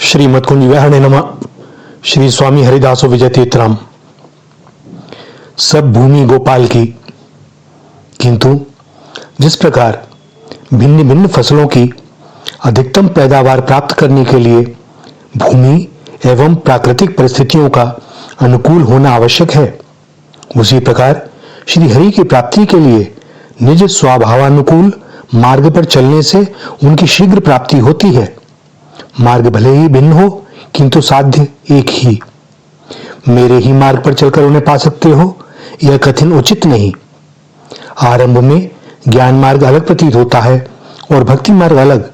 श्रीमद कुंज विहारणे नमः। श्री स्वामी हरिदासो विजय तीर्थराम। सब भूमि गोपाल की, किंतु जिस प्रकार भिन्न भिन्न फसलों की अधिकतम पैदावार प्राप्त करने के लिए भूमि एवं प्राकृतिक परिस्थितियों का अनुकूल होना आवश्यक है, उसी प्रकार श्री हरि की प्राप्ति के लिए निज स्वभावानुकूल मार्ग पर चलने से उनकी शीघ्र प्राप्ति होती है। मार्ग भले ही भिन्न हो, किंतु साध्य एक ही। मेरे ही मार्ग पर चलकर उन्हें पा सकते हो, यह कथन उचित नहीं। आरंभ में ज्ञान मार्ग अलग प्रतीत होता है और भक्ति मार्ग अलग।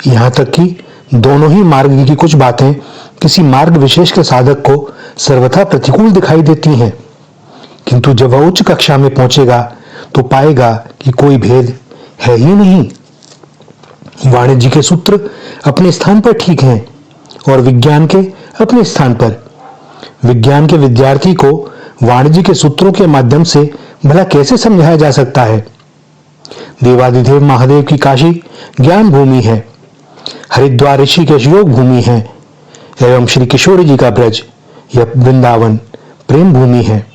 यहां तक कि दोनों ही मार्ग की कुछ बातें किसी मार्ग विशेष के साधक को सर्वथा प्रतिकूल दिखाई देती हैं, किंतु जब वह उच्च कक्षा में पहुंचेगा तो पाएगा कि कोई भेद है ही नहीं। वाणिज्य के सूत्र अपने स्थान पर ठीक हैं और विज्ञान के अपने स्थान पर। विज्ञान के विद्यार्थी को वाणिज्य के सूत्रों के माध्यम से भला कैसे समझाया जा सकता है। देवादिदेव महादेव की काशी ज्ञान भूमि है, हरिद्वार ऋषिकेश योग भूमि है, एवं श्री किशोर जी का ब्रज यह वृंदावन प्रेम भूमि है।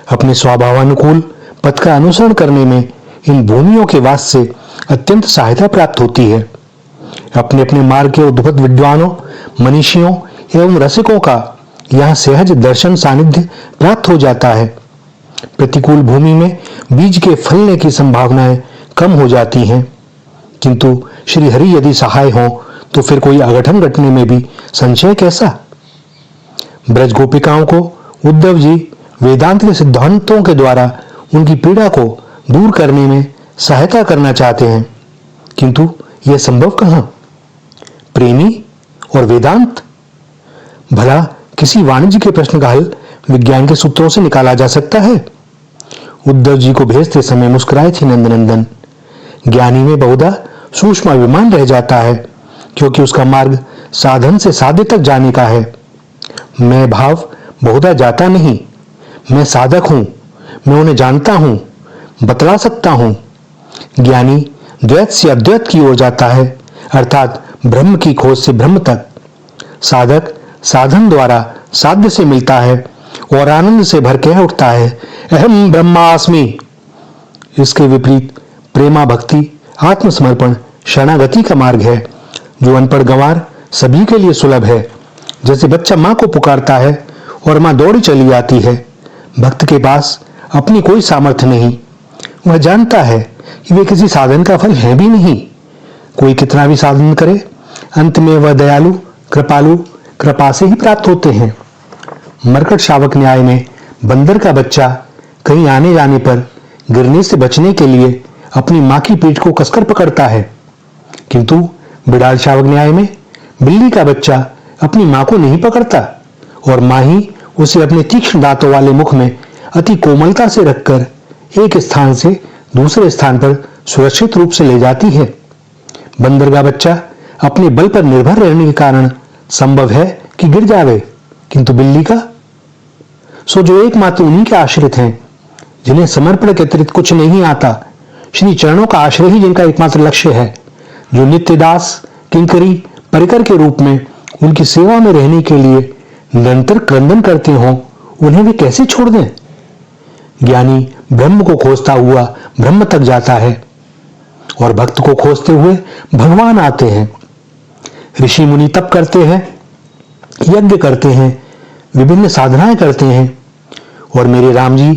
अपने स्वभावानुकूल पथ का अनुसरण करने में इन भूमियों के वास से अत्यंत सहायता प्राप्त होती है। अपने अपने मार्ग के उद्भूत विद्वानों, मनीषियों एवं रसिकों का यहाँ सहज दर्शन सानिध्य प्राप्त हो जाता है। प्रतिकूल भूमि में बीज के फलने की संभावनाएं कम हो जाती हैं, किंतु श्री हरि यदि सहाय हो तो फिर कोई अघटन घटने में भी संशय कैसा। ब्रज गोपिकाओं को उद्धव जी वेदांत के सिद्धांतों के द्वारा उनकी पीड़ा को दूर करने में सहायता करना चाहते हैं, किंतु यह संभव कहां। प्रेमी और वेदांत, भला किसी वाणिज्य के प्रश्न का हल विज्ञान के सूत्रों से निकाला जा सकता है। उद्धव जी को भेजते समय मुस्कुराए थे नंदनंदन। ज्ञानी में बहुधा सूक्ष्म अभिमान रह जाता है, क्योंकि उसका मार्ग साधन से साध्य तक जाने का है। मैं भाव बहुधा जाता नहीं। मैं साधक हूं, मैं उन्हें जानता हूं, बतला सकता हूं। ज्ञानी द्वैत से अद्वैत की ओर जाता है, अर्थात ब्रह्म की खोज से ब्रह्म तक। साधक साधन द्वारा साध्य से मिलता है और आनंद से भर के उठता है, अहम ब्रह्मास्मि। इसके विपरीत प्रेमा भक्ति आत्मसमर्पण शरणागति का मार्ग है, जो अनपढ़ गंवार सभी के लिए सुलभ है। जैसे बच्चा मां को पुकारता है और मां दौड़ी चली आती है। भक्त के पास अपनी कोई सामर्थ्य नहीं। वह जानता है कि वे किसी साधन का फल है भी नहीं। कोई कितना भी साधन करे, अंत में वह दयालु कृपालु कृपा से ही प्राप्त होते हैं। मरकट शावक न्याय में बंदर का बच्चा कहीं आने जाने पर गिरने से बचने के लिए अपनी मां की पीठ को कसकर पकड़ता है, किंतु बिडाल शावक न्याय में बिल्ली का बच्चा अपनी मां को नहीं पकड़ता और मां ही उसे अपने तीक्ष्ण दांतों वाले मुख में अति कोमलता से रखकर एक स्थान से दूसरे स्थान पर सुरक्षित रूप से ले जाती है। बंदर का बच्चा अपने बल पर निर्भर रहने के कारण संभव है कि गिर जावे, किंतु बिल्ली का सो जो एकमात्र उन्हीं के आश्रित हैं, जिन्हें समर्पण के अतिरिक्त कुछ नहीं आता, श्री चरणों का आश्रय ही जिनका एकमात्र लक्ष्य है, जो नित्यदास किंकरी परिकर के रूप में उनकी सेवा में रहने के लिए निरंतर क्रंदन करते हों, उन्हें वे कैसे छोड़ दें। ज्ञानी ब्रह्म को खोजता हुआ ब्रह्म तक जाता है और भक्त को खोजते हुए भगवान आते हैं। ऋषि मुनि तप करते हैं, यज्ञ करते हैं, विभिन्न साधनाएं करते हैं, और मेरे राम जी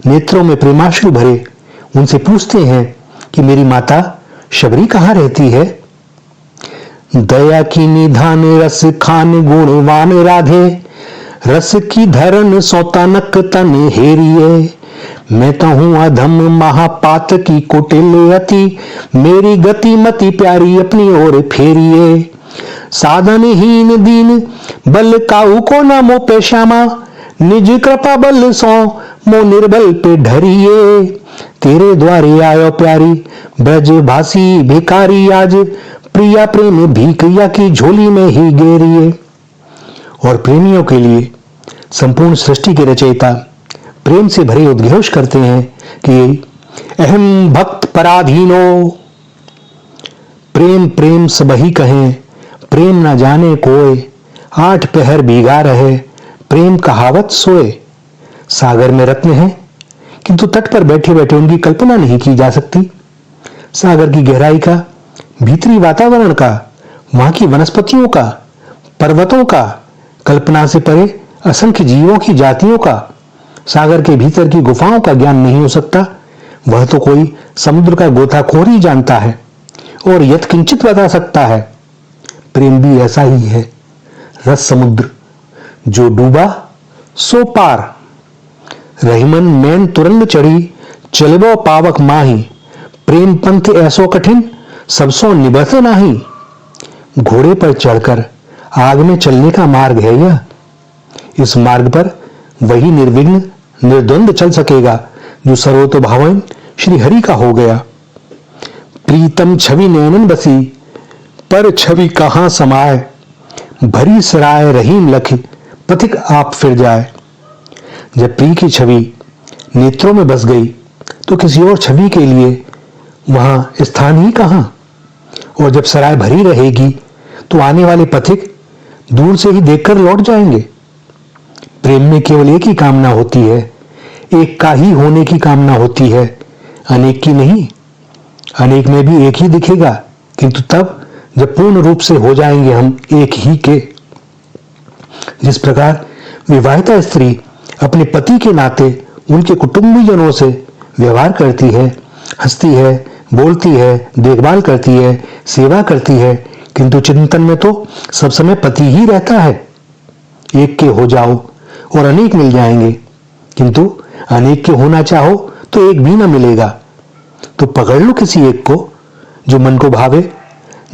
नेत्रों में प्रेमाश्रु भरे उनसे पूछते हैं कि मेरी माता शबरी कहाँ रहती है। दया की निधान रस खान गुणवान राधे, रस की धरन सौतानक तन हेरिए। मैं तो हूं अधम महापात की कुटिल अति, मेरी गति मति प्यारी अपनी ओर फेरिए। साधनहीन दीन बल काऊ को न मो पे श्यामा, निज कृपा बल सो मो निर्बल पे ढरिए। तेरे द्वारे आयो प्यारी ब्रज भासी भिखारी, आज प्रिया प्रेम भीखिया की झोली में ही गेरिए। और प्रेमियों के लिए संपूर्ण सृष्टि के रचयिता प्रेम से भरे उद्घोष करते हैं कि अहम भक्त पराधीनो। प्रेम प्रेम सबही कहें, प्रेम न जाने कोय, 8 पहर भीगा रहे, प्रेम कहावत सोए। सागर में रत्न है, किंतु तट पर बैठे बैठे उनकी कल्पना नहीं की जा सकती। सागर की गहराई का, भीतरी वातावरण का, वहां की वनस्पतियों का, पर्वतों का, कल्पना से परे असंख्य जीवों की जातियों का, सागर के भीतर की गुफाओं का ज्ञान नहीं हो सकता। वह तो कोई समुद्र का गोताखोर ही जानता है और यत्किंचित बता सकता है। प्रेम भी ऐसा ही है, रस समुद्र, जो डूबा सो पार। रहीमन मैन तुरंग चढ़ी, चलबो पावक माही, प्रेम पंथ ऐसो कठिन, सबसो निबत नाही। घोड़े पर चढ़कर आग में चलने का मार्ग है यह। इस मार्ग पर वही निर्विघ्न निर्द्वंद चल सकेगा जो सर्वतोभावन श्री हरि का हो गया। प्रीतम छवि नैनन बसी, पर छवि कहां समाए, भरी सराय रहीम लख, पथिक आप फिर जाए। जब प्रिय की छवि नेत्रों में बस गई तो किसी और छवि के लिए वहां स्थान ही कहां। और जब सराय भरी रहेगी तो आने वाले पथिक दूर से ही देखकर लौट जाएंगे। प्रेम में केवल एक ही कामना होती है, एक का ही होने की कामना होती है, अनेक की नहीं। अनेक में भी एक ही दिखेगा, किंतु तब जब पूर्ण रूप से हो जाएंगे हम एक ही के। जिस प्रकार विवाहिता स्त्री अपने पति के नाते उनके कुटुंबीजनों से व्यवहार करती है, हंसती है, बोलती है, देखभाल करती है, सेवा करती है, किंतु चिंतन में तो सब समय पति ही रहता है। एक के हो जाओ और अनेक मिल जाएंगे, किंतु अनेक के होना चाहो तो एक भी ना मिलेगा। तो पकड़ लो किसी एक को जो मन को भावे,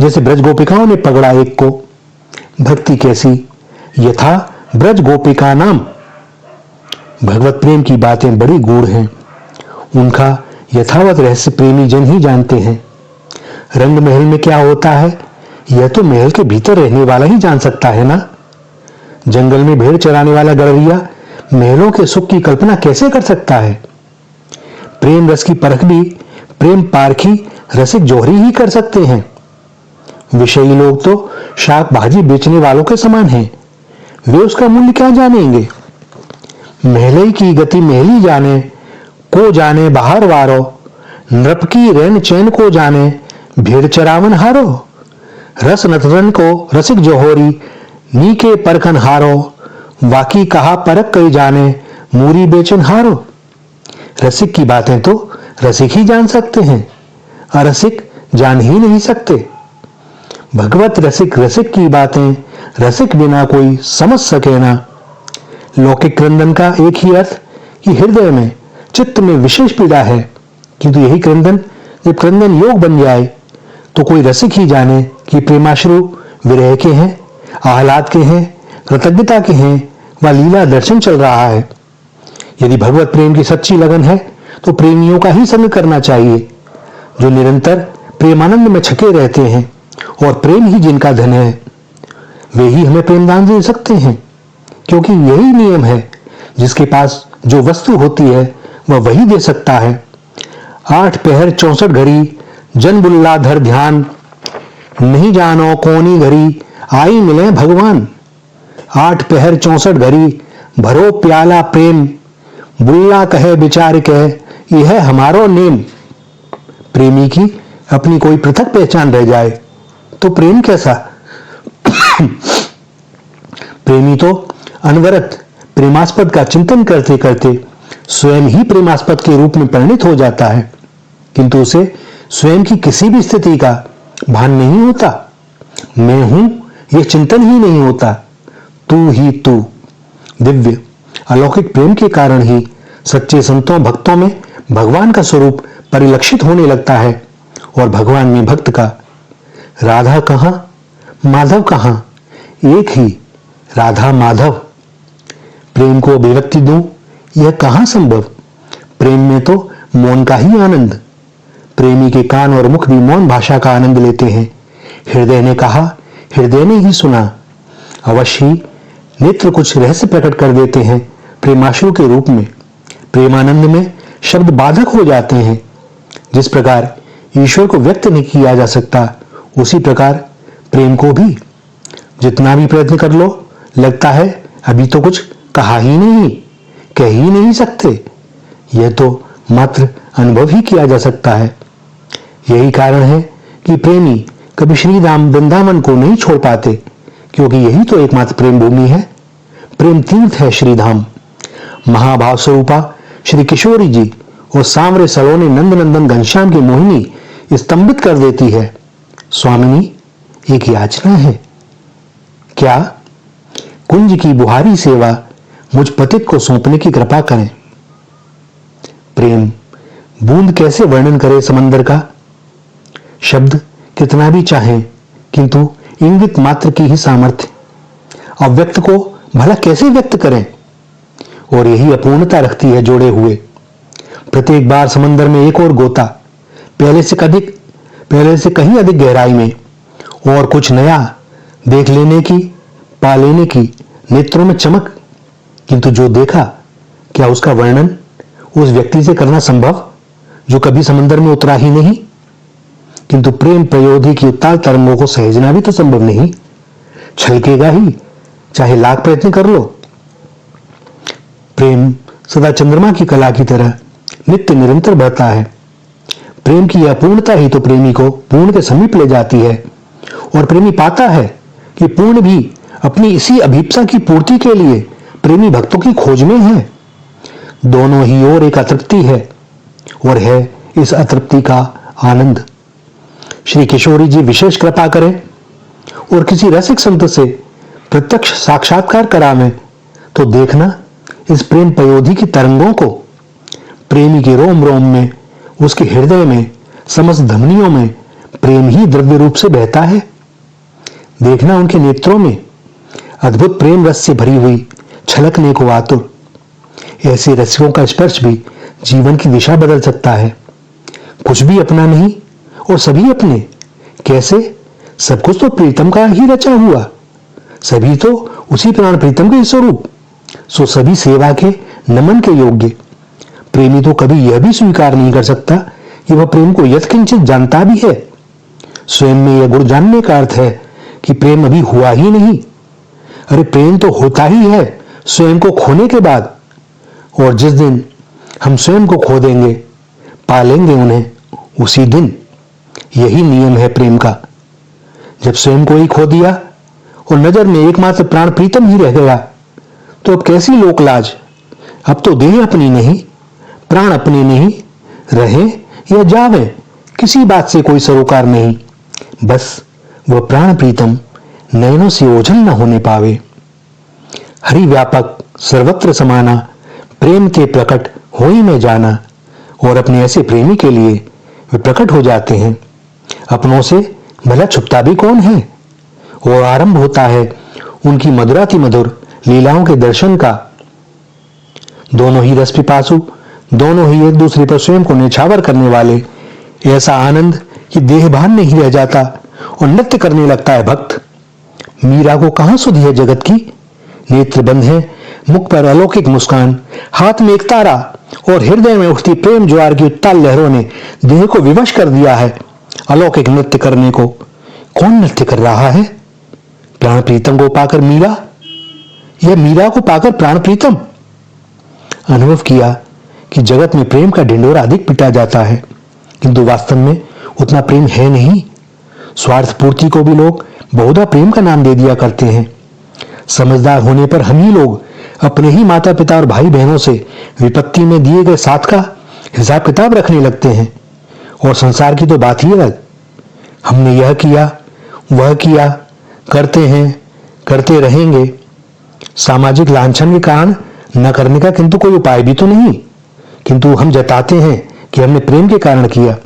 जैसे ब्रज गोपिकाओं ने पकड़ा एक को। भक्ति कैसी, यथा ब्रज गोपिका नाम। भगवत प्रेम की बातें बड़ी गूढ़ हैं, उनका यथावत रहस्य प्रेमी जन ही जानते हैं। रंग महल में क्या होता है यह तो महल के भीतर रहने वाला ही जान सकता है ना। जंगल में भेड़ चराने वाला गड़रिया महलों के सुख की कल्पना कैसे कर सकता है। प्रेम रस की परख भी प्रेम पारखी रसिक जोहरी ही कर सकते हैं। विषयी लोग तो शाक भाजी बेचने वालों के समान हैं, वे उसका मूल्य क्या जानेंगे। महलई की गति महली जाने, को जाने बाहर वारो, नृप की रैन चैन को जाने, भेड़ चरावन हारो। रस नथरन को रसिक जोहरी, नी के परखन हारो, वाकी कहा परख कई जाने, मूरी बेचन हारो। रसिक की बातें तो रसिक ही जान सकते हैं, अरसिक जान ही नहीं सकते। भगवत रसिक रसिक की बातें रसिक बिना कोई समझ सके ना। लौकिक क्रंदन का एक ही अर्थ कि हृदय में चित्त में विशेष पीड़ा है, किंतु यही क्रंदन जब क्रंदन योग बन जाए तो कोई रसिक ही जाने कि प्रेमाश्रु विरह के हैं, आह्लाद के हैं, कृतज्ञता के हैं, व लीला दर्शन चल रहा है। यदि भगवत प्रेम की सच्ची लगन है तो प्रेमियों का ही संग करना चाहिए, जो निरंतर प्रेमानंद में छके रहते हैं, और प्रेम ही जिनका धन है वे ही हमें प्रेमदान दे सकते हैं। क्योंकि यही नियम है, जिसके पास जो वस्तु होती है वह वही दे सकता है। 8 पहर 64 घड़ी जन बुल्ला धर ध्यान, नहीं जानो कौनी घड़ी आई मिले भगवान। 8 पहर 64 घड़ी भरो प्याला प्रेम, बुल्ला कहे विचार कहे यह हमारो नेम। प्रेमी की अपनी कोई पृथक पहचान रह जाए तो प्रेम कैसा। प्रेमी तो अनवरत प्रेमास्पद का चिंतन करते करते स्वयं ही प्रेमास्पद के रूप में परिणित हो जाता है, किंतु उसे स्वयं की किसी भी स्थिति का भान नहीं होता। मैं हूं यह चिंतन ही नहीं होता, तू ही तू। दिव्य अलौकिक प्रेम के कारण ही सच्चे संतों भक्तों में भगवान का स्वरूप परिलक्षित होने लगता है, और भगवान में भक्त का राधा कहां माधव कहां, एक ही राधा माधव। प्रेम को अभिव्यक्ति दूं यह कहां संभव। प्रेम में तो मौन का ही आनंद। प्रेमी के कान और मुख भी मौन भाषा का आनंद लेते हैं। हृदय ने कहा, हृदय ने ही सुना। अवश्य ही नेत्र कुछ रहस्य प्रकट कर देते हैं प्रेमाश्रु के रूप में। प्रेमानंद में शब्द बाधक हो जाते हैं। जिस प्रकार ईश्वर को व्यक्त नहीं किया जा सकता, उसी प्रकार प्रेम को भी जितना भी प्रयत्न कर लो, लगता है अभी तो कुछ कह ही नहीं सकते। यह तो मात्र अनुभव ही किया जा सकता है। यही कारण है कि प्रेमी कभी श्री राम वृंदावन को नहीं छोड़ पाते, क्योंकि यही तो एकमात्र प्रेम भूमि है, प्रेम तीर्थ है श्री धाम। महाभाव स्वरूपा श्री किशोरी जी और सांवरे सलोने नंदनंदन घनश्याम की मोहिनी स्तंभित कर देती है। स्वामिनी, एक याचना है। क्या? कुंज की बुहारी सेवा मुझ पतित को सौंपने की कृपा करें। प्रेम बूंद कैसे वर्णन करे समंदर का। शब्द कितना भी चाहें, किंतु इंगित मात्र की ही सामर्थ्य। अव्यक्त को भला कैसे व्यक्त करें। और यही अपूर्णता रखती है जोड़े हुए। प्रत्येक बार समंदर में एक और गोता, पहले से कहीं अधिक गहराई में, और कुछ नया देख लेने की, पा लेने की, नेत्रों में चमक। किंतु जो देखा, क्या उसका वर्णन उस व्यक्ति से करना संभव जो कभी समंदर में उतरा ही नहीं। किंतु प्रेम प्रयोधि की उत्ताल तरंगों को सहेजना भी तो संभव नहीं, छलकेगा ही, चाहे लाख प्रयत्न कर लो। प्रेम सदा चंद्रमा की कला की तरह नित्य निरंतर बढ़ता है। प्रेम की यह पूर्णता ही तो प्रेमी को पूर्ण के समीप ले जाती है, और प्रेमी पाता है कि पूर्ण भी अपनी इसी अभीप्सा की पूर्ति के लिए प्रेमी भक्तों की खोज में है। दोनों ही ओर एक अतृप्ति है, और है इस अतृप्ति का आनंद। श्री किशोरी जी विशेष कृपा करें और किसी रसिक संत से प्रत्यक्ष साक्षात्कार करावें, तो देखना इस प्रेम पयोधि की तरंगों को। प्रेमी के रोम रोम में, उसके हृदय में, समस्त धमनियों में प्रेम ही द्रव्य रूप से बहता है। देखना उनके नेत्रों में अद्भुत प्रेम रस से भरी हुई, छलकने को आतुर। ऐसे रसिकों का स्पर्श भी जीवन की दिशा बदल सकता है। कुछ भी अपना नहीं और सभी अपने। कैसे? सब कुछ तो प्रीतम का ही रचा हुआ, सभी तो उसी प्राण प्रीतम के स्वरूप, सो सभी सेवा के, नमन के योग्य। प्रेमी तो कभी यह भी स्वीकार नहीं कर सकता कि वह प्रेम को यत्किंचित जानता भी है। स्वयं में यह गुण जानने का अर्थ है कि प्रेम अभी हुआ ही नहीं। अरे प्रेम तो होता ही है स्वयं को खोने के बाद, और जिस दिन हम स्वयं को खो देंगे, पा लेंगे उन्हें उसी दिन। यही नियम है प्रेम का। जब स्वयं को ही खो दिया और नजर में एकमात्र प्राण प्रीतम ही रह गया, तो अब कैसी लोक लाज। अब तो देह अपनी नहीं, प्राण अपने नहीं, रहे या जावे, किसी बात से कोई सरोकार नहीं। बस वह प्राण प्रीतम नयनों से ओझल न होने पावे। हरि व्यापक सर्वत्र समाना, प्रेम के प्रकट हो ही में जाना। और अपने ऐसे प्रेमी के लिए वे प्रकट हो जाते हैं। अपनों से भला छुपता भी कौन है। और आरंभ होता है उनकी मधुराति मधुर लीलाओं के दर्शन का। दोनों ही रस पिपासु, दोनों ही एक दूसरे पर स्वयं को निछावर करने वाले। ऐसा आनंद कि देहभान नहीं रह जाता और नृत्य करने लगता है भक्त। मीरा को कहां सुधि है जगत की। नेत्र बंद है, मुख पर अलौकिक मुस्कान, हाथ में एक तारा, और हृदय में उठती प्रेम ज्वार की उत्ताल लहरों ने देह को विवश कर दिया है अलौकिक नृत्य करने को। कौन नृत्य कर रहा है? प्राण प्रीतम को पाकर मीरा, यह मीरा को पाकर प्राण प्रीतम। अनुभव किया कि जगत में प्रेम का ढिंढोरा अधिक पिटा जाता है, किंतु वास्तव में उतना प्रेम है नहीं। स्वार्थ पूर्ति को भी लोग बहुधा प्रेम का नाम दे दिया करते हैं। समझदार होने पर हम ही लोग अपने ही माता पिता और भाई बहनों से विपत्ति में दिए गए साथ का हिसाब किताब रखने लगते हैं। और संसार की तो बात ही अलग। हमने यह किया, वह किया, करते हैं, करते रहेंगे। सामाजिक लांछन के कारण न करने का किंतु कोई उपाय भी तो नहीं, किंतु हम जताते हैं कि हमने प्रेम के कारण किया।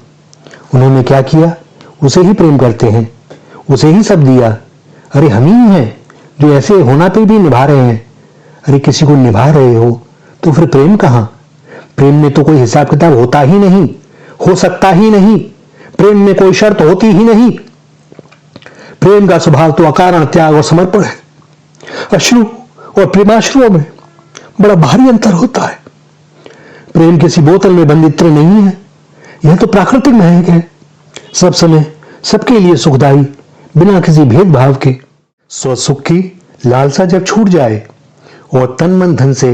उन्होंने क्या किया, उसे ही प्रेम करते हैं, उसे ही सब दिया। अरे हम ही हैं जो ऐसे होना पे भी निभा रहे हैं। अरे किसी को निभा रहे हो तो फिर प्रेम कहां। प्रेम में तो कोई हिसाब किताब होता ही नहीं, हो सकता ही नहीं। प्रेम में कोई शर्त होती ही नहीं। प्रेम का स्वभाव तो अकारण त्याग और समर्पण है। अश्रु और प्रेमाश्रुओं में बड़ा भारी अंतर होता है। प्रेम किसी बोतल में बंद इत्र नहीं है, यह तो प्राकृतिक महक है, सब समय सबके लिए सुखदायी, बिना किसी भेदभाव के। स्वसुख की लालसा जब छूट जाए और तन मन धन से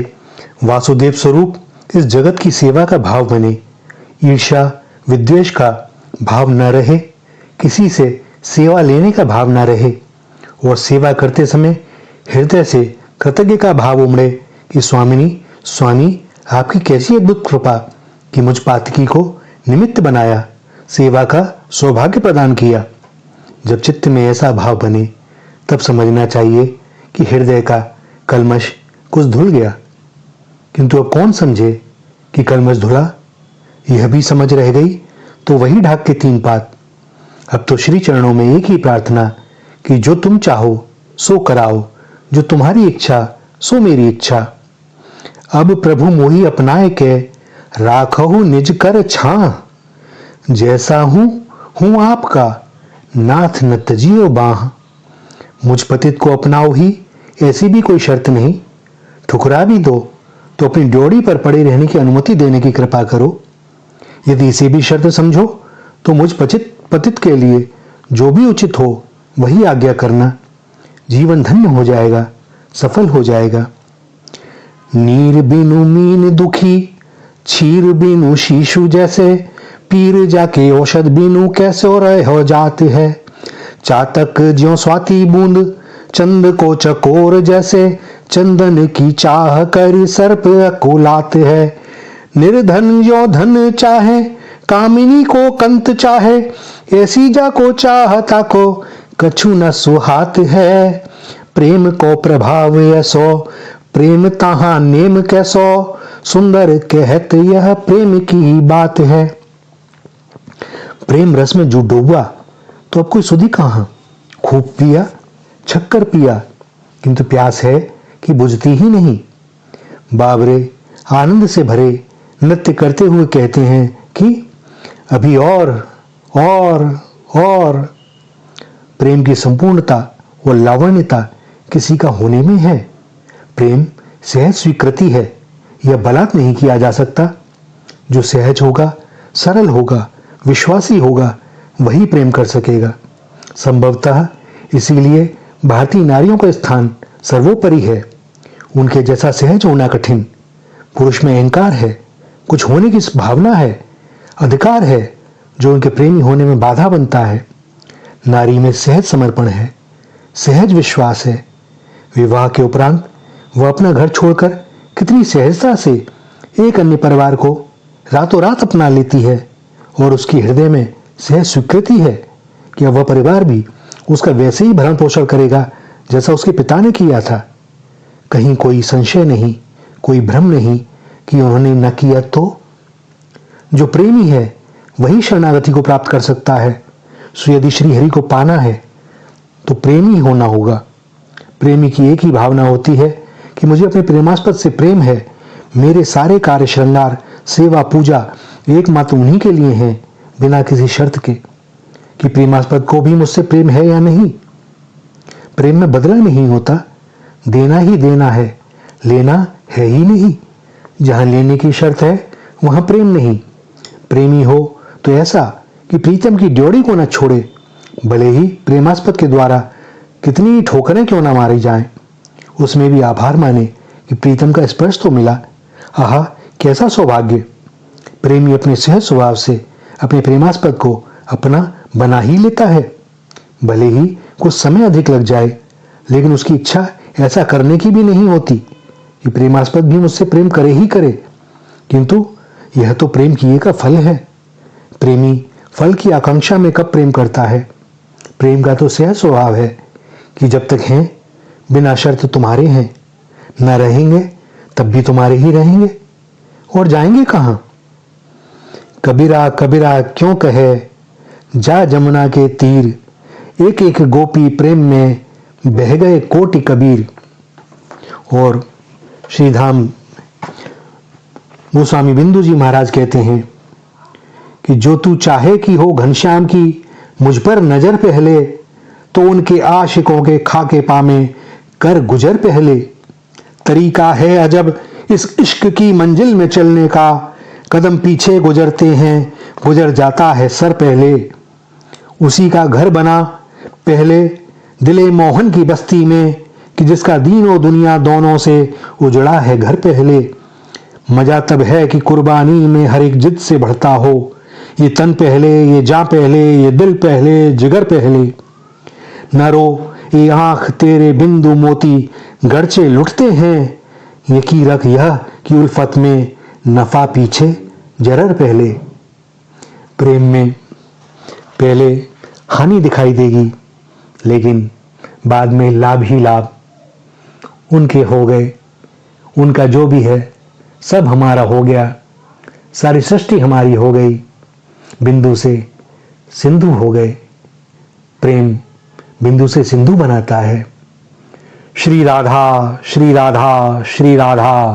वासुदेव स्वरूप इस जगत की सेवा का भाव बने, ईर्ष्या विद्वेष का भाव न रहे, किसी से सेवा लेने का भाव न रहे और सेवा करते समय हृदय से कृतज्ञ का भाव उमड़े कि स्वामी आपकी कैसी अद्भुत कृपा कि मुझ पातकी को निमित्त बनाया, सेवा का सौभाग्य प्रदान किया। जब चित्त में ऐसा भाव बने तब समझना चाहिए कि हृदय का कलमश कुछ धुल गया। किंतु अब कौन समझे कि कलमश धुला? यह भी समझ रह गई तो वही ढाक के 3 पात। अब तो श्री चरणों में एक ही प्रार्थना कि जो तुम चाहो सो कराओ, जो तुम्हारी इच्छा सो मेरी इच्छा। अब प्रभु मोहि अपनाए के राखहु निज कर छां, जैसा हूं आपका नाथ न तजियो बाह। मुझ पतित को अपनाओ ही, ऐसी भी कोई शर्त नहीं। ठुकरा भी दो तो अपनी ड्योढ़ी पर पड़े रहने की अनुमति देने की कृपा करो। यदि इसे भी शर्त समझो तो मुझ पतित के लिए जो भी उचित हो वही आज्ञा करना। जीवन धन्य हो जाएगा, सफल हो जाएगा। नीर बिनु मीन दुखी, क्षीर बिनु शीशु जैसे, पीर जाके औषध बिनु कैसे रहे हो जाते है। चातक ज्यों स्वाति बूंद, चंद को चकोर जैसे, चंदन की चाह कर सर्प अकुलाते है। निर्धन जो धन चाहे, कामिनी को कंत चाहे, ऐसी जा को चाहता को कछु न सुहात है। प्रेम को प्रभाव ऐसो, प्रेम तहाँ नेम कैसो, सुंदर कहत यह प्रेम की ही बात है। प्रेम रस में जो डूबा तो अब कोई सुधी कहाँ। खूब पिया, छक्कर पिया, किंतु प्यास है कि बुझती ही नहीं। बाबरे आनंद से भरे नृत्य करते हुए कहते हैं कि अभी और। प्रेम की संपूर्णता और लावण्यता किसी का होने में है। प्रेम सहज स्वीकृति है, यह बलात् नहीं किया जा सकता। जो सहज होगा, सरल होगा, विश्वासी होगा, वही प्रेम कर सकेगा। संभवतः इसीलिए भारतीय नारियों का स्थान सर्वोपरि है। उनके जैसा सहज होना कठिन। पुरुष में अहंकार है, कुछ होने की भावना है, अधिकार है जो उनके प्रेमी होने में बाधा बनता है। नारी में सहज समर्पण है, सहज विश्वास है। विवाह के उपरांत वह अपना घर छोड़कर कितनी सहजता से एक अन्य परिवार को रातों रात अपना लेती है और उसकी हृदय में सहज स्वीकृति है कि वह परिवार भी उसका वैसे ही भरण पोषण करेगा जैसा उसके पिता ने किया था। कहीं कोई संशय नहीं, कोई भ्रम नहीं कि उन्होंने न किया। तो जो प्रेमी है वही शरणागति को प्राप्त कर सकता है। सो यदि श्री हरि को पाना है तो प्रेमी होना होगा। प्रेमी की एक ही भावना होती है कि मुझे अपने प्रेमास्पद से प्रेम है। मेरे सारे कार्य, श्रृंगार, सेवा, पूजा एकमात्र उन्हीं के लिए हैं, बिना किसी शर्त के कि प्रेमास्पद को भी मुझसे प्रेम है या नहीं। प्रेम में बदला नहीं होता, देना ही देना है, लेना है ही नहीं। जहां लेने की शर्त है वहां प्रेम नहीं। प्रेमी हो तो ऐसा कि प्रीतम की ड्योढ़ी को न छोड़े, भले ही प्रेमास्पद के द्वारा कितनी ठोकरें क्यों ना मारी जाएं, उसमें भी आभार माने कि प्रीतम का स्पर्श तो मिला। आहा, कैसा सौभाग्य। प्रेमी अपने सहज स्वभाव से अपने प्रेमास्पद को अपना बना ही लेता है। भले ही कुछ समय अधिक लग जाए, लेकिन उसकी इच्छा ऐसा करने की भी नहीं होती कि प्रेमास्पद भी मुझसे प्रेम करे ही करे। किंतु यह तो प्रेम किए का फल है। प्रेमी फल की आकांक्षा में कब प्रेम करता है? प्रेम का तो सहज स्वभाव है कि जब तक हैं बिना शर्त तुम्हारे हैं, न रहेंगे तब भी तुम्हारे ही रहेंगे, और जाएंगे कहां? कबीरा कबीरा क्यों कहे जा जमुना के तीर, एक एक गोपी प्रेम में बह गए कोटि कबीर। और श्रीधाम गोस्वामी बिंदु जी महाराज कहते हैं कि जो तू चाहे कि हो घनश्याम की मुझ पर नजर पहले, तो उनके आशिकों के खाके पामे कर गुजर पहले। तरीका है अजब इस इश्क की मंजिल में चलने का, कदम पीछे गुजरते हैं गुजर जाता है सर पहले। उसी का घर बना पहले दिले मोहन की बस्ती में कि जिसका दीनो दुनिया दोनों से उजड़ा है घर पहले। मजा तब है कि कुर्बानी में हर एक जिद से बढ़ता हो, ये तन पहले, ये जान पहले, ये दिल पहले, जिगर पहले। न रो ये आंख तेरे बिंदु मोती गरचे लुटते हैं, यकीरक यह कि उल्फत में नफा पीछे जरर पहले। प्रेम में पहले हानि दिखाई देगी, लेकिन बाद में लाभ ही लाभ उनके हो गए। उनका जो भी है सब हमारा हो गया, सारी सृष्टि हमारी हो गई, बिंदु से सिंधु हो गए। प्रेम बिंदु से सिंधु बनाता है। श्री राधा श्री राधा श्री राधा।